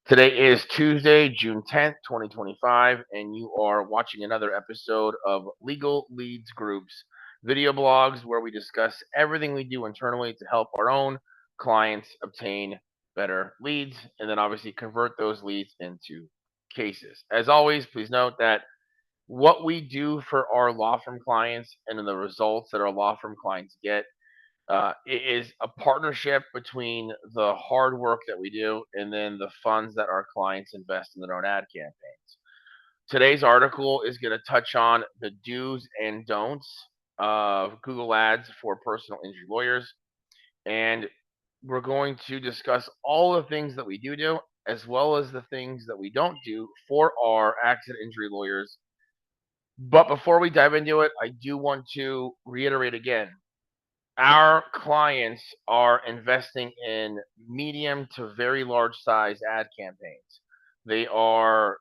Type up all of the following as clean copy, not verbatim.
Today is Tuesday, June 10th, 2025, and you are watching another episode of Legal Leads Group's video blogs where we discuss everything we do internally to help our own clients obtain better leads and then obviously convert those leads into cases. As always, please note that what we do for our law firm clients and the results that our law firm clients get it is a partnership between the hard work that we do and then the funds that our clients invest in their own ad campaigns. Today's article is going to touch on the do's and don'ts of Google Ads for personal injury lawyers. And we're going to discuss all the things that we do, as well as the things that we don't do for our accident injury lawyers. But before we dive into it, I do want to reiterate again our clients are investing in medium to very large size ad campaigns. They are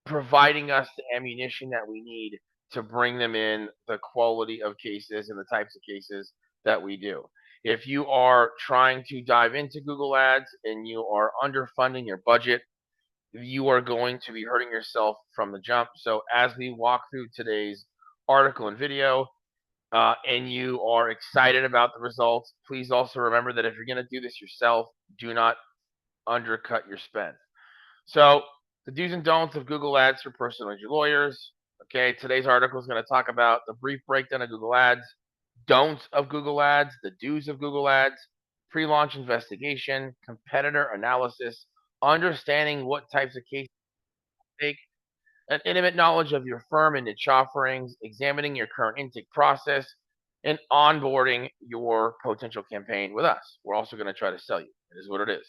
providing us the ammunition that we need to bring them in the quality of cases and the types of cases that we do. If you are trying to dive into Google Ads and you are underfunding your budget, you are going to be hurting yourself from the jump. So, as we walk through today's article and video, and you are excited about the results, please also remember that if you're going to do this yourself, do not undercut your spend. So, the do's and don'ts of Google Ads for personal injury lawyers. Okay, today's article is going to talk about the brief breakdown of Google Ads, don'ts of Google Ads, the do's of Google Ads, pre launch investigation, competitor analysis, understanding what types of cases to take, an intimate knowledge of your firm and niche offerings, examining your current intake process, and onboarding your potential campaign with us. We're also going to try to sell you. It is what it is.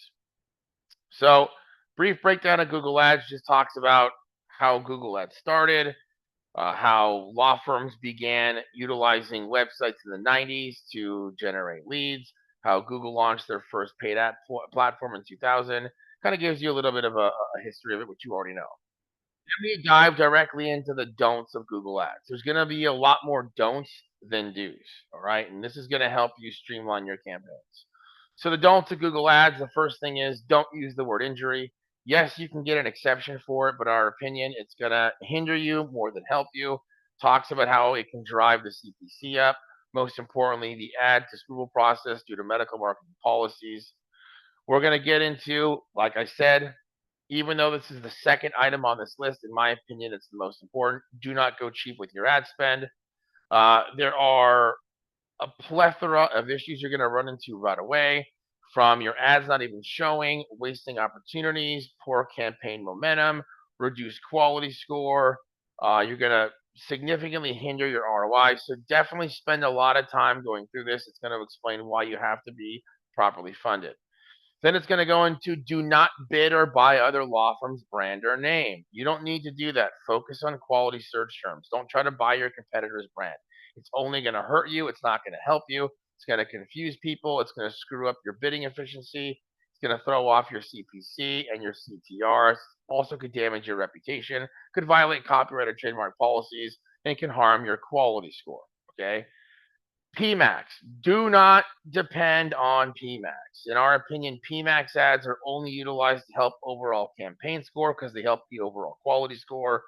So, brief breakdown of Google Ads just talks about how Google Ads started, how law firms began utilizing websites in the 90s to generate leads, how Google launched their first paid ad platform in 2000. Kind of gives you a little bit of a history of it, which you already know. We dive directly into the don'ts of Google Ads. There's going to be a lot more don'ts than do's, all right? And this is going to help you streamline your campaigns. So the don'ts of Google Ads, the first thing is don't use the word injury. Yes, you can get an exception for it, but our opinion, it's going to hinder you more than help you. Talks about how it can drive the CPC up. Most importantly, the ad to approval process due to medical marketing policies. We're going to get into, like I said, even though this is the second item on this list, in my opinion, it's the most important. Do not go cheap with your ad spend. There are a plethora of issues you're going to run into right away, from your ads not even showing, wasting opportunities, poor campaign momentum, reduced quality score. You're going to significantly hinder your ROI. So definitely spend a lot of time going through this. It's going to explain why you have to be properly funded. Then it's going to go into do not bid or buy other law firms' brand or name. You don't need to do that. Focus on quality search terms. Don't try to buy your competitor's brand. It's only going to hurt you. It's not going to help you. It's going to confuse people. It's going to screw up your bidding efficiency. It's going to throw off your CPC and your CTRs. Also could damage your reputation, could violate copyright or trademark policies, and can harm your quality score. Okay? PMAX. Do not depend on PMAX. In our opinion, PMAX ads are only utilized to help overall campaign score because they help the overall quality score.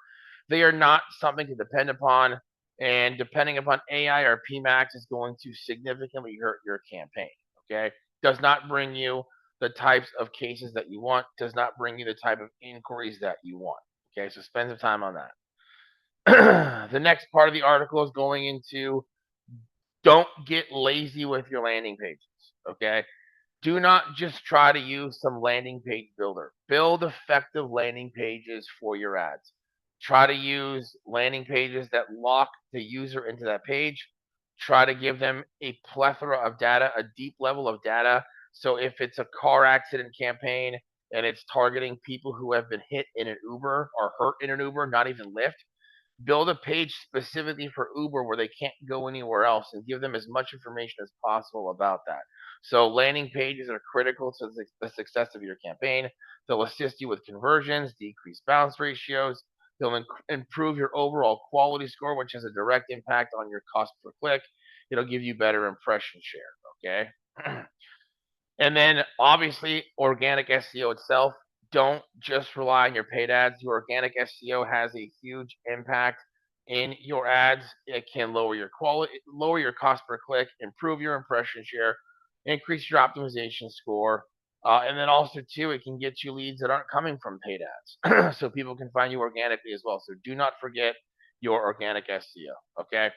They are not something to depend upon, and depending upon AI or PMAX is going to significantly hurt your campaign. Okay, does not bring you the types of cases that you want. Does not bring you the type of inquiries that you want. Okay, so spend some time on that. The next part of the article is going into don't get lazy with your landing pages, okay? Do not just try to use some landing page builder. Build effective landing pages for your ads. Try to use landing pages that lock the user into that page. Try to give them a plethora of data, a deep level of data. So if it's a car accident campaign and it's targeting people who have been hit in an Uber or hurt in an Uber, not even Lyft, build a page specifically for Uber where they can't go anywhere else and give them as much information as possible about that. So landing pages are critical to the success of your campaign. They'll assist you with conversions, decrease bounce ratios. They'll improve your overall quality score, which has a direct impact on your cost per click. It'll give you better impression share. Okay. And then obviously organic SEO itself. Don't just rely on your paid ads. Your organic SEO has a huge impact in your ads. It can lower your quality, lower your cost per click, improve your impression share, increase your optimization score. And then also too, it can get you leads that aren't coming from paid ads, so people can find you organically as well. So do not forget your organic SEO. Okay,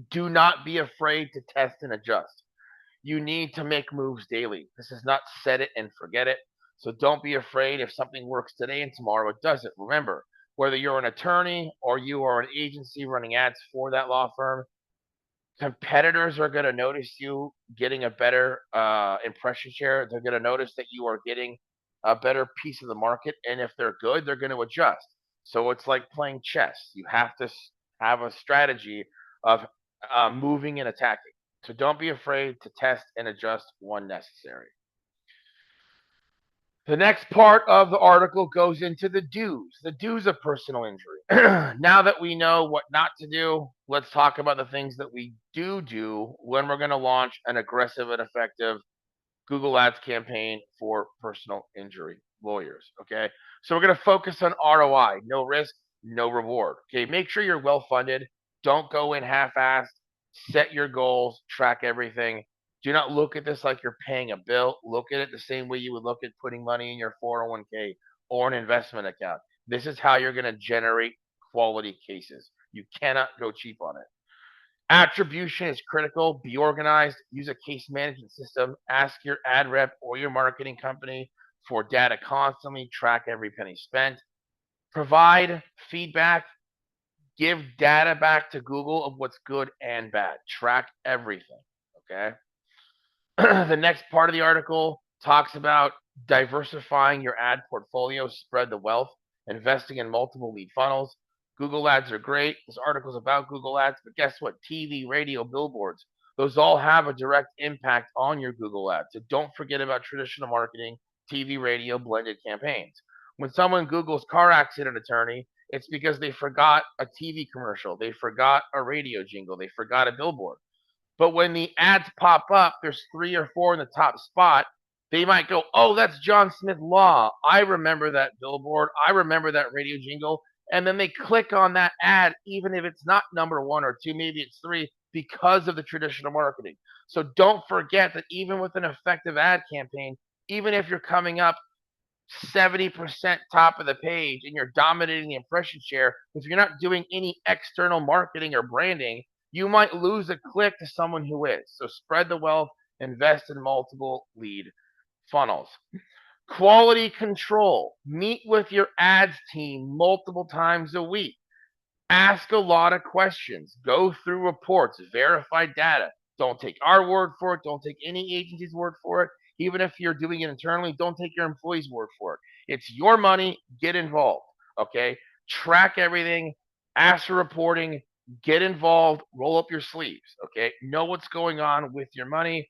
do not be afraid to test and adjust. You need to make moves daily. This is not set it and forget it. So don't be afraid if something works today and tomorrow it doesn't. Remember, whether you're an attorney or you are an agency running ads for that law firm, competitors are going to notice you getting a better impression share. They're going to notice that you are getting a better piece of the market. And if they're good, they're going to adjust. So it's like playing chess. You have to have a strategy of moving and attacking. So don't be afraid to test and adjust when necessary. The next part of the article goes into the do's of personal injury. Now that we know what not to do, let's talk about the things that we do when we're going to launch an aggressive and effective Google Ads campaign for personal injury lawyers. Okay, so we're going to focus on ROI, no risk, no reward. Okay, make sure you're well funded. Don't go in half-assed. Set your goals, track everything. Do not look at this like you're paying a bill. Look at it the same way you would look at putting money in your 401k or an investment account. This is how you're going to generate quality cases. You cannot go cheap on it. Attribution is critical. Be organized. Use a case management system. Ask your ad rep or your marketing company for data constantly. Track every penny spent. Provide feedback. Give data back to Google of what's good and bad. Track everything. Okay. The next part of the article talks about diversifying your ad portfolio, spread the wealth, investing in multiple lead funnels. Google ads are great. This article is about Google ads, but guess what? TV, radio, billboards, those all have a direct impact on your Google ads. So don't forget about traditional marketing, TV, radio, blended campaigns. When someone Googles car accident attorney, it's because they forgot a TV commercial, they forgot a radio jingle, they forgot a billboard. But when the ads pop up, there's 3 or 4 in the top spot. They might go, oh, that's John Smith Law. I remember that billboard. I remember that radio jingle. And then they click on that ad, even if it's not number 1 or 2, maybe it's 3, because of the traditional marketing. So don't forget that even with an effective ad campaign, even if you're coming up 70% top of the page and you're dominating the impression share, if you're not doing any external marketing or branding, you might lose a click to someone who is. So spread the wealth, invest in multiple lead funnels. Quality control. Meet with your ads team multiple times a week. Ask a lot of questions. Go through reports, verify data. Don't take our word for it. Don't take any agency's word for it. Even if you're doing it internally, don't take your employees' word for it. It's your money. Get involved. Okay? Track everything. Ask for reporting. Get involved. Roll up your sleeves. Okay? Know what's going on with your money.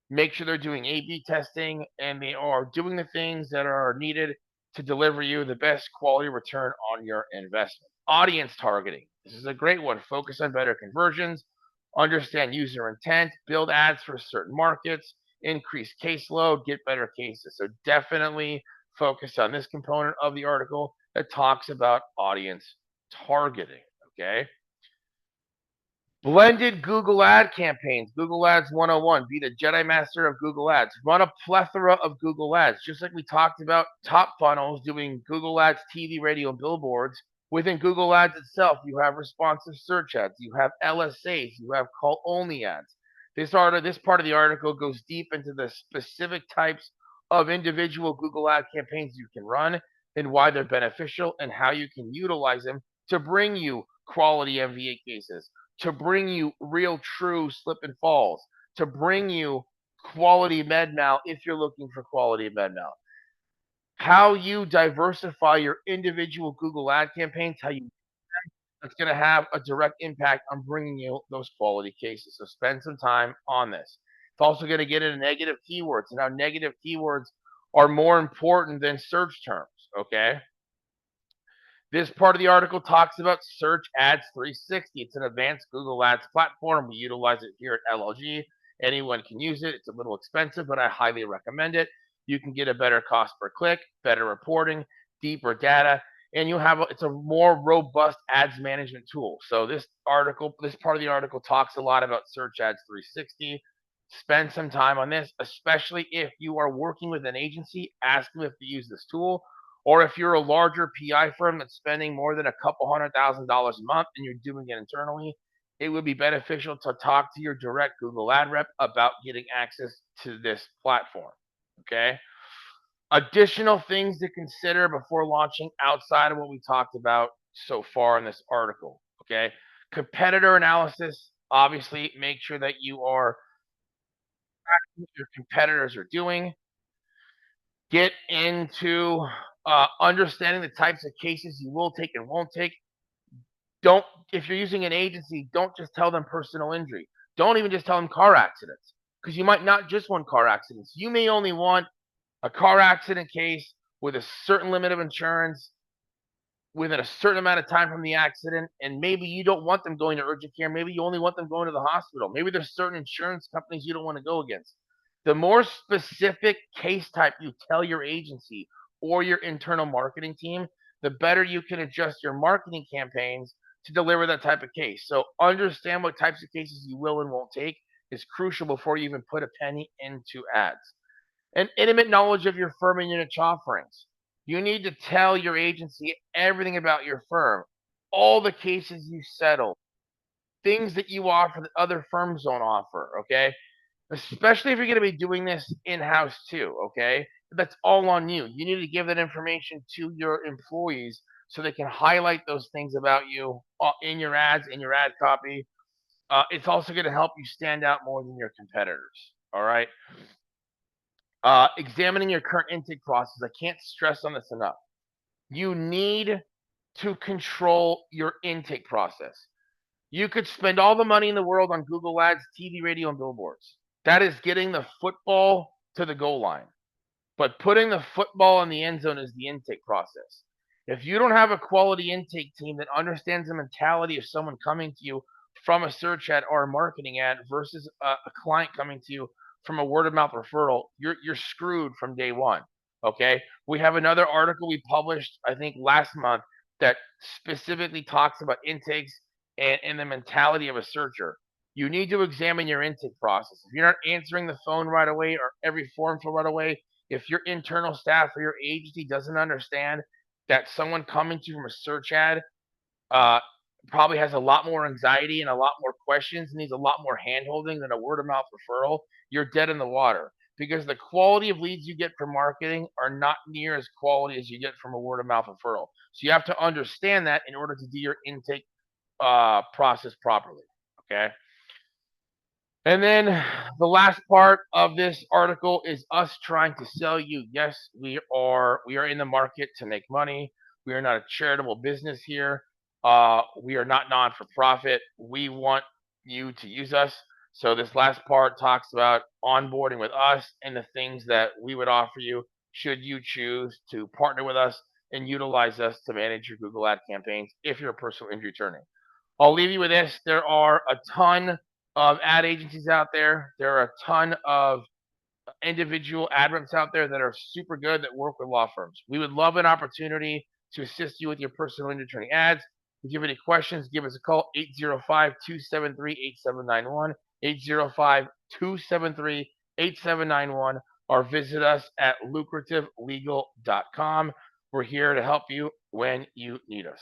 Make sure they're doing A/B testing and they are doing the things that are needed to deliver you the best quality return on your investment. Audience targeting. This is a great one. Focus on better conversions, understand user intent, build ads for certain markets, increase caseload, get better cases. So definitely focus on this component of the article that talks about audience targeting. Okay. Blended Google ad campaigns. Google Ads 101. Be the Jedi Master of Google Ads. Run a plethora of Google Ads. Just like we talked about top funnels doing Google Ads, TV, radio, and billboards. Within Google Ads itself, you have responsive search ads. You have LSAs. You have call-only ads. This part of the article goes deep into the specific types of individual Google ad campaigns you can run and why they're beneficial and how you can utilize them to bring you quality MVA cases, to bring you real true slip and falls, to bring you quality med mal if you're looking for quality med mal. How you diversify your individual Google ad campaigns, that's going to have a direct impact on bringing you those quality cases. So spend some time on this. It's also going to get into negative keywords and how negative keywords are more important than search terms. Okay. This part of the article talks about Search Ads 360. It's an advanced Google Ads platform. We utilize it here at LLG, Anyone can use it. It's a little expensive, but I highly recommend it. You can get a better cost per click, better reporting, deeper data, and it's a more robust ads management tool. So this part of the article talks a lot about Search Ads 360. Spend some time on this, especially if you are working with an agency. Ask them if they use this tool. Or if you're a larger PI firm that's spending more than a couple $100,000 a month and you're doing it internally, it would be beneficial to talk to your direct Google ad rep about getting access to this platform. Okay. Additional things to consider before launching outside of what we talked about so far in this article. Okay. Competitor analysis. Obviously, make sure that you are tracking what your competitors are doing. Get into understanding the types of cases you will take and won't take. If you're using an agency, don't just tell them personal injury. Don't even just tell them car accidents, because you might not just want car accidents. You may only want a car accident case with a certain limit of insurance within a certain amount of time from the accident, and maybe you don't want them going to urgent care. Maybe you only want them going to the hospital. Maybe there's certain insurance companies you don't want to go against. The more specific case type you tell your agency or your internal marketing team, the better you can adjust your marketing campaigns to deliver that type of case. So understand what types of cases you will and won't take is crucial before you even put a penny into ads. And intimate knowledge of your firm and your niche offerings. You need to tell your agency everything about your firm, all the cases you settle, things that you offer that other firms don't offer, okay? Especially if you're going to be doing this in-house too, okay? That's all on you. You need to give that information to your employees so they can highlight those things about you in your ads, in your ad copy. It's also going to help you stand out more than your competitors, all right? Examining your current intake process. I can't stress on this enough. You need to control your intake process. You could spend all the money in the world on Google Ads, TV, radio, and billboards. That is getting the football to the goal line. But putting the football in the end zone is the intake process. If you don't have a quality intake team that understands the mentality of someone coming to you from a search ad or a marketing ad versus a client coming to you from a word of mouth referral, you're screwed from day one. Okay. We have another article we published, I think last month, that specifically talks about intakes and the mentality of a searcher. You need to examine your intake process. If you're not answering the phone right away or every form fill right away, if your internal staff or your agency doesn't understand that someone coming to you from a search ad probably has a lot more anxiety and a lot more questions and needs a lot more handholding than a word of mouth referral, you're dead in the water, because the quality of leads you get from marketing are not near as quality as you get from a word of mouth referral. So you have to understand that in order to do your intake process properly. Okay. And then the last part of this article is us trying to sell you. Yes, we are in the market to make money. We are not a charitable business here. We are not non-for-profit. We want you to use us. So this last part talks about onboarding with us and the things that we would offer you should you choose to partner with us and utilize us to manage your Google ad campaigns if you're a personal injury attorney. I'll leave you with this. There are a ton of ad agencies out there. There are a ton of individual ad reps out there that are super good that work with law firms. We would love an opportunity to assist you with your personal injury attorney ads. If you have any questions, give us a call, 805-273-8791, 805-273-8791, or visit us at lucrativelegal.com. We're here to help you when you need us.